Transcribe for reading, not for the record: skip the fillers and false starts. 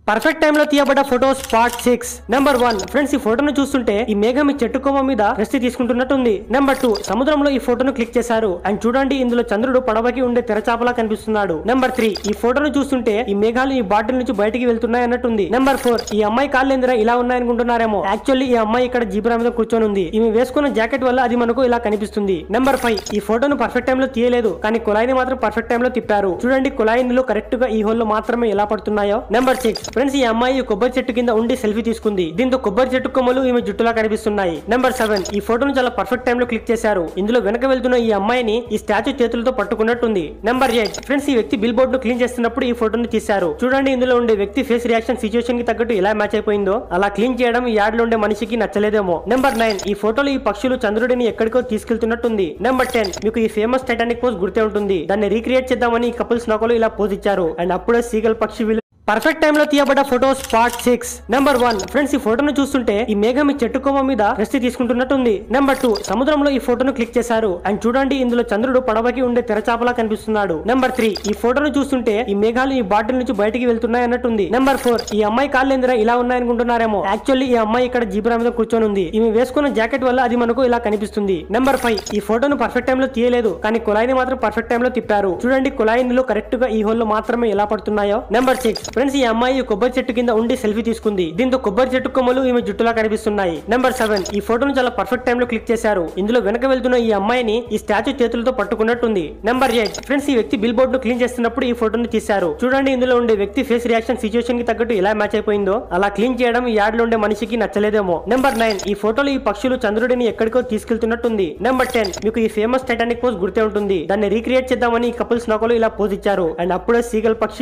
Perfect time లో తీయబడ్డ photos part 6. Number 1. Friends, ఈ ఫోటోను చూస్తుంటే ఈ మేఘం ఈ చెట్టు కొమ్మ మీద రెస్ట్ తీసుకుంటున్నట్టుంది. నెంబర్ 2. సముద్రంలో ఈ ఫోటోను క్లిక్ చేశారు అండ్ చూడండి, ఇందులో చంద్రుడు పడవకి ఉండే తెరచాపలా కనిపిస్తున్నాడు. నెంబర్ 3. ఈ ఫోటోను చూస్తుంటే ఈ మేఘాలు ఈ బాటిల్ నుంచి బయటికి వెళ్తున్నాయి అన్నట్టుంది. నెంబర్ 4. ఈ అమ్మాయి కాళ్ళు ఎందురా ఇలా ఉన్నాయనుకుంటున్నారేమో, యాక్చువల్లీ ఈ అమ్మాయి ఇక్కడ జీబ్రా మీద కూర్చొని ఉంది. ఈమె వేసుకున్న జాకెట్ వల్ల అది మనకు ఇలా కనిపిస్తుంది. నెంబర్ 5. ఈ ఫోటోను పర్ఫెక్ట్ టైమ్ లో తీయలేదు, కానీ కుళాయిని మాత్రం పర్ఫెక్ట్ టైమ్ లో తిప్పారు. చూడండి, కుళాయి నీళ్ళు కరెక్ట్ గా ఈ హోల్ లో మాత్రమే ఎలా పడుతున్నాయో. నెంబర్ 6. ఫ్రెండ్స్, ఈ అమ్మాయి కొబ్బరి చెట్టు కింద ఉండి సెల్ఫీ తీసుకుంది. దీంతో కొబ్బరి చెట్టు కొమ్మలు ఈమె జుట్టులా కనిపిస్తున్నాయి. నెంబర్ 7. ఈ ఫోటోను చాలా పర్ఫెక్ట్ టైమ్ లో క్లిక్ చేశారు. ఇందులో వెనక వెళ్తున్న ఈ అమ్మాయిని ఈ స్టాచ్యూ చేతులతో పట్టుకున్నట్టుంది. నెంబర్ 8. ఫ్రెండ్స్, ఈ వ్యక్తి బిల్ బోర్డ్ ను క్లీన్ చేస్తున్నప్పుడు ఈ ఫోటోను తీశారు. చూడండి, ఇందులో ఉండే వ్యక్తి ఫేస్ రియాక్షన్ సిచువేషన్ కి తగ్గట్టు ఎలా మ్యాచ్ అయిపోయిందో. అలా క్లీన్ చేయడం ఈ యాడ్ లో ఉండే మనిషికి నచ్చలేదేమో. నెంబర్ 9. ఈ ఫోటోలో ఈ పక్షులు చంద్రుడిని ఎక్కడికో తీసుకెళ్తున్నట్టుంది. నెంబర్ 10. మీకు ఈ ఫేమస్ టైటానిక్ పోజ్ గుర్తే ఉంటుంది. దాన్ని రీక్రియేట్ చేద్దామని ఈ కపుల్స్ నౌకలు ఇలా పోజ్ ఇచ్చారు అండ్ అప్పుడే సీగల్ పక్షి పర్ఫెక్ట్ టైమ్ లో తీయబడ్డ ఫోటోస్ పార్ట్ 6. నెంబర్ 1. ఫ్రెండ్స్, ఈ ఫోటోను చూస్తుంటే ఈ మేఘం ఈ చెట్టు కొమ్మ మీద రెస్ట్ తీసుకుంటున్నట్టుంది. నెంబర్ 2. సముద్రంలో ఈ ఫోటోను క్లిక్ చేశారు అండ్ చూడండి, ఇందులో చంద్రుడు పడవకి ఉండే తెరచాపలా కనిపిస్తున్నాడు. నెంబర్ 3. ఈ ఫోటోను చూస్తుంటే ఈ మేఘాలు ఈ బాటిల్ నుంచి బయటికి వెళ్తున్నాయి అన్నట్టుంది. నెంబర్ 4. ఈ అమ్మాయి కాళ్ళు ఎందురా ఇలా ఉన్నాయనుకుంటున్నారేమో, యాక్చువల్లీ ఈ అమ్మాయి ఇక్కడ జీబ్రా మీద కూర్చొని ఉంది. ఈమె వేసుకున్న జాకెట్ వల్ల అది మనకు ఇలా కనిపిస్తుంది. నెంబర్ 5. ఈ ఫోటోను పర్ఫెక్ట్ టైమ్ లో తీయలేదు, కానీ కుళాయిని మాత్రం పర్ఫెక్ట్ టైమ్ లో తిప్పారు. చూడండి, కుళాయి నీళ్ళు కరెక్ట్ గా ఈ హోల్ లో మాత్రమే ఎలా పడుతున్నాయో. నెంబర్ 6. ఫ్రెండ్స్, ఈ అమ్మాయి కొబ్బరి చెట్టు కింద ఉండి సెల్ఫీ తీసుకుంది. దీంతో కొబ్బరి చెట్టు కొమ్మలు ఈమె జుట్టులా కనిపిస్తున్నాయి. నెంబర్ 7. ఈ ఫోటోను చాలా పర్ఫెక్ట్ టైమ్ లో క్లిక్ చేశారు. ఇందులో వెనక వెళ్తున్న ఈ అమ్మాయిని ఈ స్టాచ్యూ చేతులతో పట్టుకున్నట్టుంది. నెంబర్ 8. ఫ్రెండ్స్, ఈ వ్యక్తి బిల్ బోర్డ్ ను క్లీన్ చేస్తున్నప్పుడు ఈ ఫోటోను తీశారు. చూడండి, ఇందులో ఉండే వ్యక్తి ఫేస్ రియాక్షన్ సిచువేషన్ కి తగ్గట్టు ఎలా మ్యాచ్ అయిపోయిందో. అలా క్లీన్ చేయడం ఈ యాడ్ లో ఉండే మనిషికి నచ్చలేదేమో. నెంబర్ 9. ఈ ఫోటోలో ఈ పక్షులు చంద్రుడిని ఎక్కడికో తీసుకెళ్తున్నట్టుంది. నెంబర్ 10. మీకు ఈ ఫేమస్ టైటానిక్ పోజ్ గుర్తే ఉంటుంది. దాన్ని రీక్రియేట్ చేద్దామని ఈ కపుల్స్ నౌకలు ఇలా పోజ్ ఇచ్చారు అండ్ అప్పుడే సీగల్ పక్షి